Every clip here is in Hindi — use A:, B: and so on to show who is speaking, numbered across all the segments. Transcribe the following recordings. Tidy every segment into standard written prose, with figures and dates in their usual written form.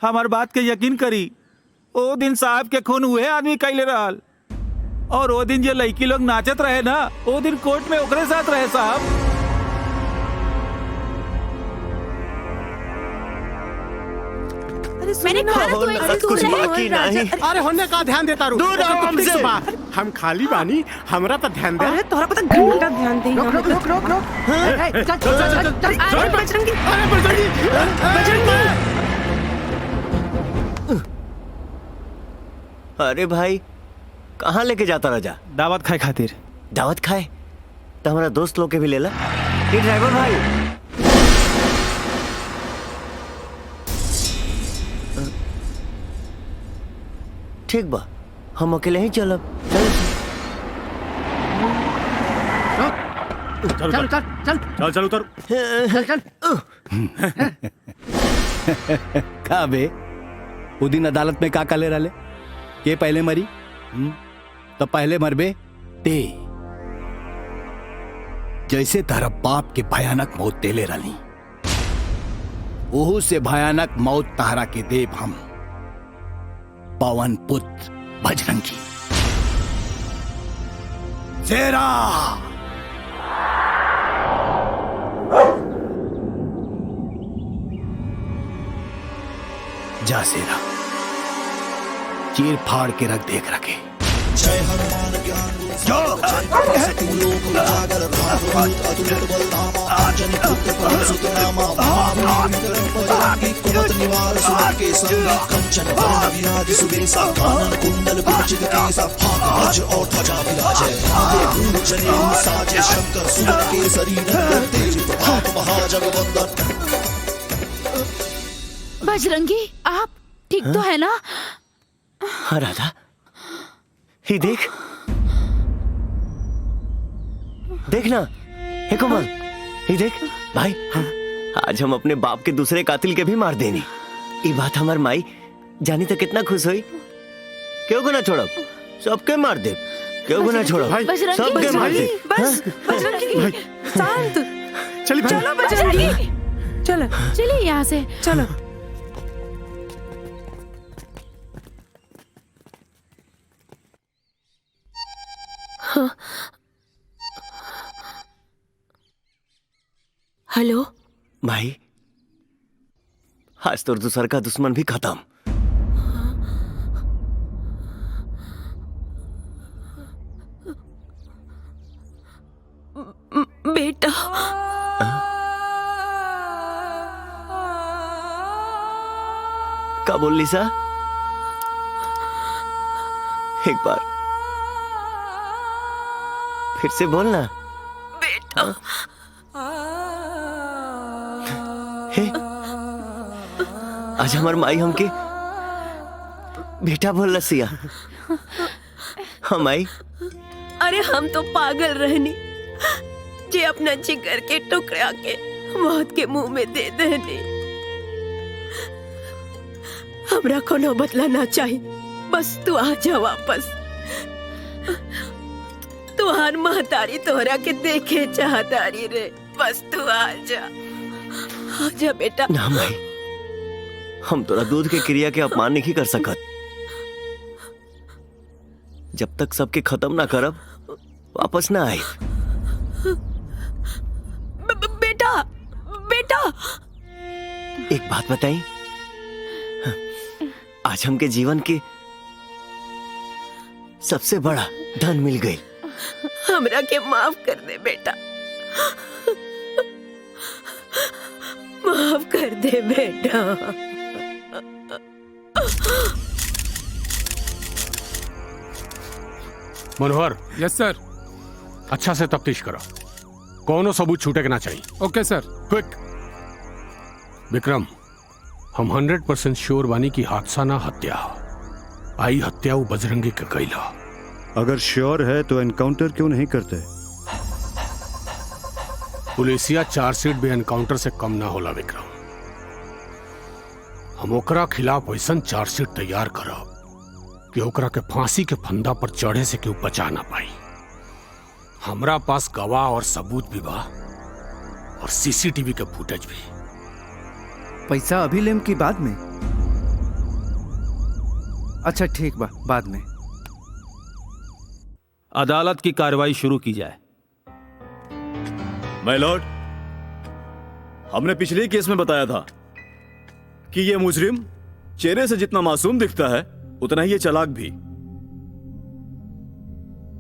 A: हमार बात के यकीन करी, ओ दिन साहब के खून हुए आदमी कैले रहल, और वो दिन जो लड़की लोग नाचत रहे ना, वो दिन कोर्ट में ओकरे साथ रहे साहब।
B: मैंने कहा ना तुम्हें
C: कुछ बाकी नहीं।
D: अरे होने का ध्यान देता रू।
C: दूर रहो हमसे।
D: हम खाली बानी, हमरा पर ध्यान दे।
B: अरे तोहरा पता घंटा ध्यान दे।
D: रोक रोक रोक रोक रोक।
B: चल चल चल। अरे बजरंगी,
D: अरे बजरंगी,
B: बजरंगी।
C: अरे भाई कहाँ लेके जाता राजा?
A: दावत खाए खातिर।
C: दावत खाए तो हमारा दोस्त लोग के भी ले ला। ये ड्राइवर भाई ठीक बा, हम अकेले ही चलब।
D: चल चल चल चल चल उतर।
B: चल चल।
E: का बे वो दिन अदालत में का काले रहे के पहले मरी तो पहले मरबे ते जैसे तारा बाप के भयानक मौत देले रही, ओहू से भयानक मौत तारा के देव हम पवन पुत्र बजरंगी। शेरा जा शेरा, चीर फाड़ के रख देख रखे।
F: जय हनुमान ज्ञान उजागर अतुलित बलधामा अंजनी पुत्र पवन सुत नामा कुमत निवार सुमन के संगी कंचन वरण विराज सुबेसा कानन कुंडल कुंचित केसा हाथ और ध्वजा विराजै आगे भूर जनेऊ साजे शंकर सुमन केसरी नंदन तेज प्रताप महाजगवंदन।
G: बजरंगी आप ठीक तो है ना?
C: हाँ राधा, ही देख देखना, हे कोमल, ही देख भाई, आज हम अपने बाप के दूसरे कातिल के भी मार देनी। ये बात हमार माई जानी तो कितना खुश हुई। क्यों को ना छोड़ब, सबके मार दे। क्यों को ना छोड़ब, सबके मार दे।
B: बस बजरंगी शांत। चलो बजरंगी, चलो
G: चलिए यहाँ से।
B: चलो।
G: हेलो
C: भाई, आज तो दूसर का दुश्मन भी खत्म।
G: बेटा
C: क्या बोल लीसा? एक बार फिर से बोलना।
G: बेटा
C: हे, आज हमार माई हमके बेटा बोल रसिया। हम आई।
G: अरे हम तो पागल रहनी जे अपना जिगर के टुकड़ा के मौत के मुंह में दे देनी। हमरा कोनो बदला ना चाहिए, बस तू आ जा वापस। तुहार महतारी तोहरा के देखे चाहतारी रे, बस तू आ जा बेटा।
C: ना माई, हम तोरा दूध के क्रिया के अपमान नहीं कर सकत। जब तक सबके खत्म ना करब वापस ना आए।
G: बेटा बेटा
C: एक बात बताई, आज हमके जीवन के सबसे बड़ा धन मिल गई।
G: हमरा के माफ कर दे बेटा, माफ कर दे बेटा।
H: मनोहर।
D: Yes sir.
H: अच्छा से तफ्तीश करो, कौनो सबूत छूटे के ना चाहिए।
D: Okay sir.
H: क्विक। विक्रम, हम 100% श्योर बानी की हादसा ना हत्या आई। हत्या वो बजरंगी के कैला।
I: अगर श्योर है तो एनकाउंटर क्यों नहीं करते?
H: पुलिसिया चार्जशीट भी एनकाउंटर से कम ना होला विक्रम। हम ओकरा खिलाफ वैसन चार्जशीट तैयार करब कि ओकरा के फांसी के फंदा पर चढ़े से केहू बचा ना पाई। हमरा पास गवाह और सबूत भी बा और सीसीटीवी के फुटेज भी।
J: पैसा अभी लेम की बाद में? अच्छा ठीक बा, बाद में।
A: अदालत की कार्रवाई शुरू की जाए।
K: माय लॉर्ड, हमने पिछले केस में बताया था कि यह मुजरिम चेहरे से जितना मासूम दिखता है उतना ही ये चालाक भी।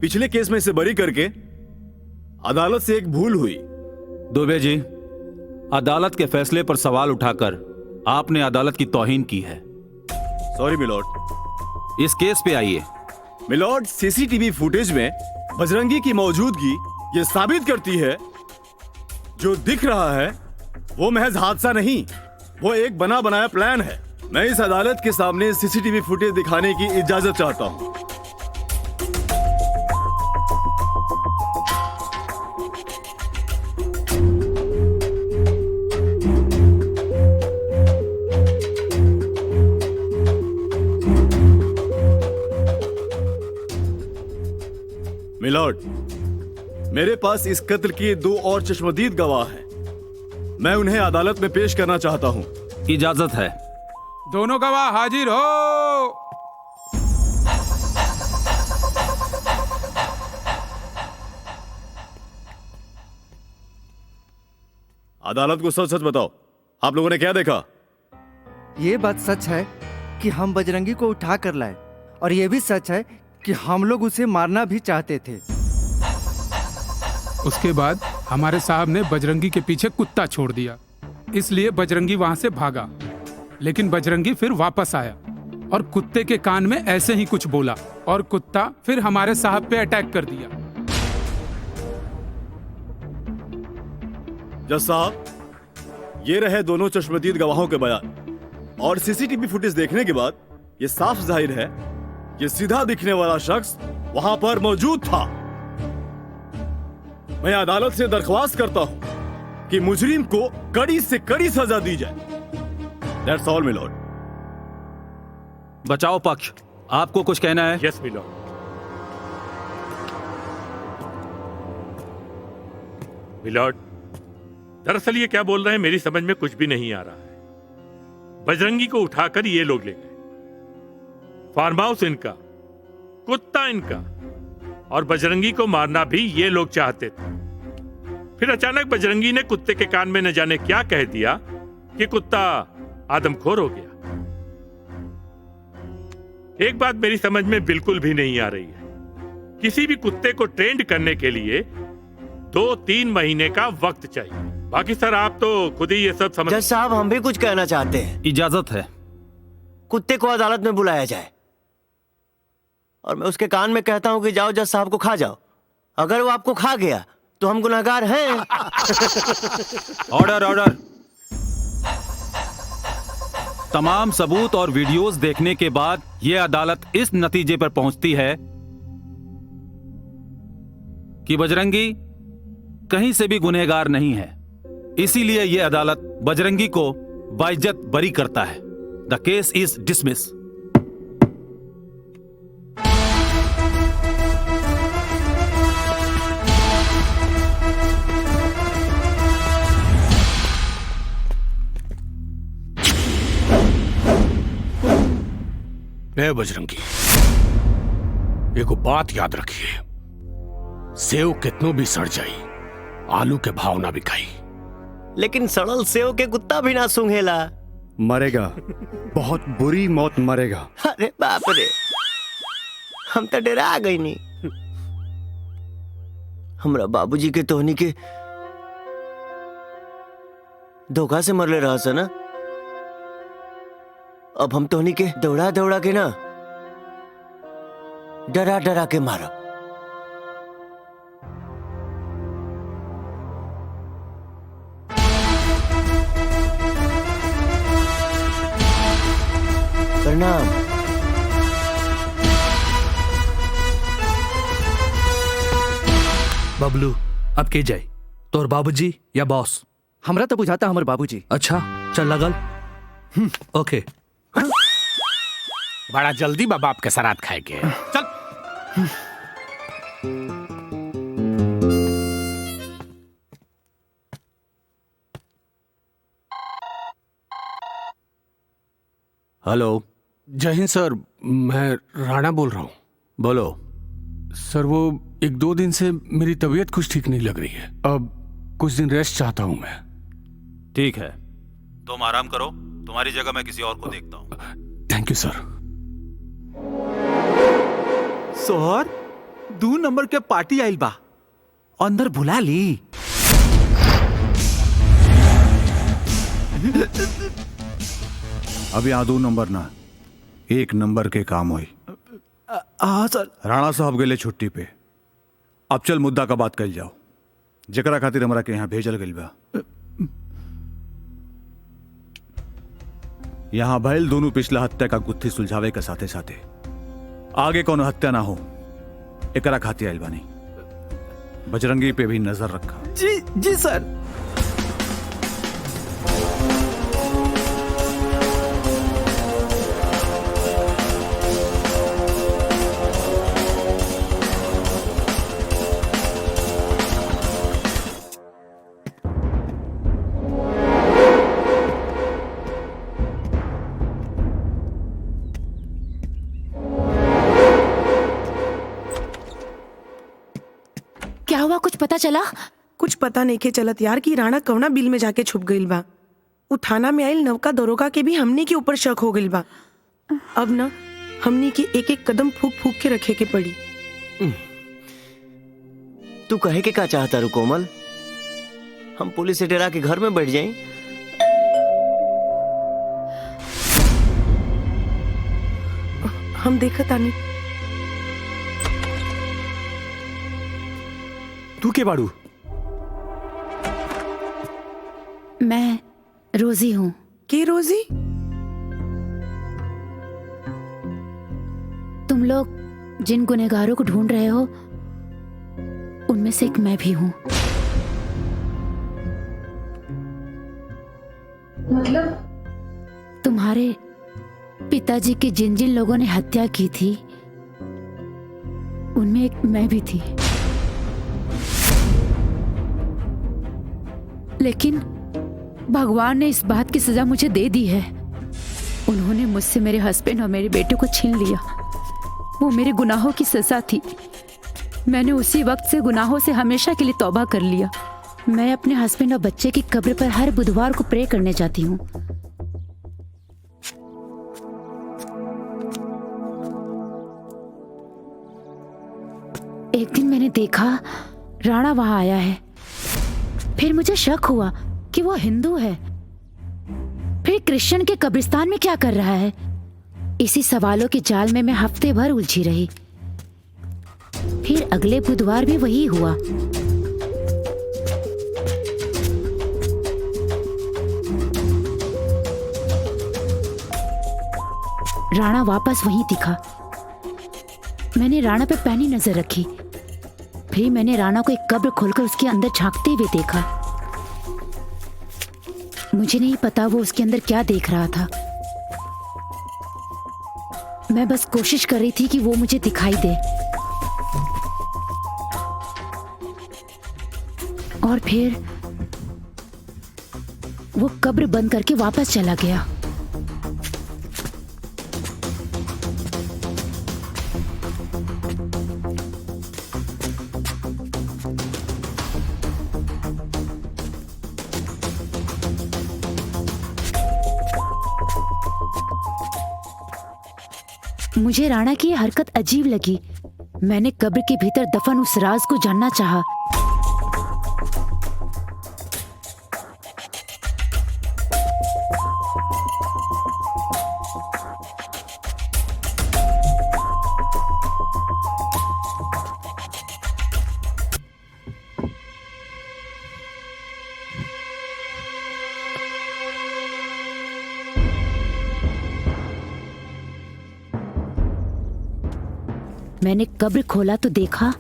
K: पिछले केस में इसे बरी करके अदालत से एक भूल हुई।
A: दुबे जी, अदालत के फैसले पर सवाल उठाकर आपने अदालत की तौहीन की है।
K: Sorry milord.
A: इस केस पे आइए।
K: मिलॉर्ड, सीसीटीवी फुटेज में बजरंगी की मौजूदगी यह साबित करती है जो दिख रहा है वो महज हादसा नहीं, वो एक बना बनाया प्लान है। मैं इस अदालत के सामने सीसीटीवी फुटेज दिखाने की इजाजत चाहता हूं। मिलॉर्ड, मेरे पास इस कत्ल के 2 और चश्मदीद गवाह हैं। मैं उन्हें अदालत में पेश करना चाहता हूं।
A: इजाजत है।
H: दोनों गवाह हाजिर हो।
K: अदालत को सच सच बताओ, आप लोगों ने क्या देखा?
J: ये बात सच है कि हम बजरंगी को उठा कर लाए, और ये भी सच है कि हम लोग उसे मारना भी चाहते थे।
H: उसके बाद हमारे साहब ने बजरंगी के पीछे कुत्ता छोड़ दिया, इसलिए बजरंगी वहां से भागा। लेकिन बजरंगी फिर वापस आया और कुत्ते के कान में ऐसे ही कुछ बोला और कुत्ता फिर हमारे साहब पे अटैक कर दिया।
K: जज साहब, ये रहे दोनों चश्मदीद गवाहों के बयान, और सीसीटीवी फुटेज देखने के बाद ये साफ जाहिर है ये सीधा दिखने वाला शख्स वहां पर मौजूद था। मैं अदालत से दरख्वास्त करता हूं कि मुजरिम को कड़ी से कड़ी सजा दी जाए। That's all, my lord.
A: बचाओ पक्ष, आपको कुछ कहना है?
L: Yes my lord. my lord, दरअसल ये क्या बोल रहे हैं मेरी समझ में कुछ भी नहीं आ रहा है। बजरंगी को उठाकर ये लोग ले गए, फार्म हाउस इनका, कुत्ता इनका, और बजरंगी को मारना भी ये लोग चाहते थे। फिर अचानक बजरंगी ने कुत्ते के कान में न जाने क्या कह दिया कि कुत्ता आदमखोर हो गया। एक बात मेरी समझ में बिल्कुल भी नहीं आ रही है, किसी भी कुत्ते को ट्रेंड करने के लिए 2-3 महीने का वक्त चाहिए। बाकी सर आप तो खुद ही ये सब समझ।
C: जज साहब, हम भी कुछ कहना चाहते हैं।
A: इजाजत है।
C: कुत्ते को अदालत में बुलाया जाए और मैं उसके कान में कहता हूं कि जाओ जज साहब को खा जाओ। अगर वो आपको खा गया तो हम गुनहगार हैं।
A: Order, order. तमाम सबूत और वीडियोस देखने के बाद यह अदालत इस नतीजे पर पहुंचती है कि बजरंगी कहीं से भी गुनहगार नहीं है। इसीलिए यह अदालत बजरंगी को बाइज्जत बरी करता है। The case is dismiss.
H: ए बजरंगी, एगो बात याद रखिए, सेव कितनों भी सड़ जाई, आलू के भाव ना बिकाई।
C: लेकिन सड़ल सेव के कुत्ता भी ना सूंघेला।
I: मरेगा, बहुत बुरी मौत मरेगा।
C: अरे बाप रे, हम तो डरा गई नहीं। हमरा बाबूजी के तोहनी के धोखा से मरले रहा से ना। अब हम तोहनी के दौड़ा दौड़ा के ना डरा डरा के मारा। प्रणाम।
M: बबलू, अब के जाए, तोर बाबूजी या बॉस?
J: हमरा तो बुझाता हमर बाबूजी।
M: अच्छा चल लगल। ओके।
H: बड़ा जल्दी बाप के सराद खाए के चल।
A: हेलो,
N: जय हिंद सर, मैं राणा बोल रहा हूँ।
E: बोलो।
N: सर वो 1-2 दिन से मेरी तबीयत कुछ ठीक नहीं लग रही है। अब कुछ दिन रेस्ट चाहता हूँ मैं।
A: ठीक है, तुम आराम करो, तुम्हारी जगह मैं किसी और को देखता हूँ।
N: Thank you sir.
A: सोहर 2 नंबर के पार्टी आइल बा, अंदर बुला ली।
I: अब यहाँ 2 नंबर ना 1 नंबर के काम हुई।
A: हाँ सर।
I: राणा साहब गए छुट्टी पे। अब चल मुद्दा का बात कर जाओ, जकरा खातिर हमरा के यहाँ भेजल गइल बा। यहाँ भइल दोनों पिछला हत्या का गुत्थी सुलझावे के साथे साथे आगे कोनो हत्या ना हो, एकरा खातिर आइल बानी। बजरंगी पे भी नजर रखा।
A: जी जी सर।
O: क्या हुआ, कुछ पता चला?
B: कुछ पता नहीं के चलत यार कि राणा कवना बिल में जाके छुप गईल बा। उ थाना में आइल नवका दरोगा के भी हमनी के ऊपर शक हो गईल बा। अब ना हमनी के एक एक कदम फूक फूक के रखे के पड़ी।
C: तू कहे के का चाहता रू कोमल? हम पुलिस से डरा के घर में बैठ जाएं?
B: हम देखत आनी।
K: तू के बाड़ू?
O: मैं रोजी हूँ।
B: के रोजी?
O: तुम लोग जिन गुनहगारों को ढूंढ रहे हो उनमें से एक मैं भी हूँ। मतलब? तुम्हारे पिताजी की जिन जिन लोगों ने हत्या की थी उनमें एक मैं भी थी। लेकिन भगवान ने इस बात की सजा मुझे दे दी है। उन्होंने मुझसे मेरे हस्बैंड और मेरे बेटे को छीन लिया। वो मेरे गुनाहों की सजा थी। मैंने उसी वक्त से गुनाहों से हमेशा के लिए तौबा कर लिया। मैं अपने हस्बैंड और बच्चे की कब्र पर हर बुधवार को प्रे करने जाती हूँ। एक दिन मैंने देखा राणा वहां आया है। फिर मुझे शक हुआ कि वो हिंदू है। फिर क्रिश्चियन के कब्रिस्तान में क्या कर रहा है? इसी सवालों के जाल में मैं हफ्ते भर उलझी रही। फिर अगले बुधवार भी वही हुआ। राणा वापस वहीं दिखा। मैंने राणा पे पैनी नजर रखी। फिर मैंने राणा को एक कब्र खोलकर उसके अंदर झांकते हुए देखा। मुझे नहीं पता वो उसके अंदर क्या देख रहा था। मैं बस कोशिश कर रही थी कि वो मुझे दिखाई दे। और फिर वो कब्र बंद करके वापस चला गया। मुझे राणा की यह हरकत अजीब लगी। मैंने कब्र के भीतर दफन उस राज को जानना चाहा। मैंने कब्र खोला तो देखा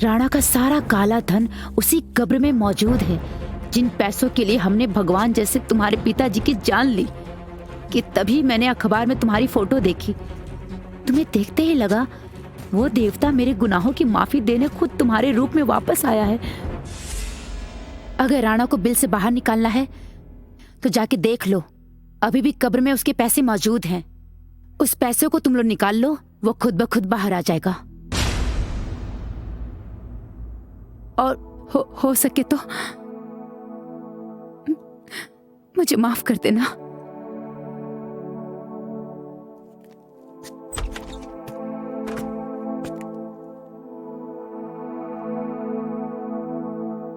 O: राणा का सारा काला धन उसी कब्र में मौजूद है। जिन पैसों के लिए हमने भगवान जैसे तुम्हारे पिताजी की जान ली, कि तभी मैंने अखबार में तुम्हारी फोटो देखी। तुम्हें देखते ही लगा वो देवता मेरे गुनाहों की माफी देने खुद तुम्हारे रूप में वापस आया है। अगर राणा को बिल से बाहर निकालना है तो जाके देख लो, अभी भी कब्र में उसके पैसे मौजूद हैं। उस पैसे को तुम लोग निकाल लो, वो खुद ब खुद बाहर आ जाएगा। और हो सके तो मुझे माफ कर देना।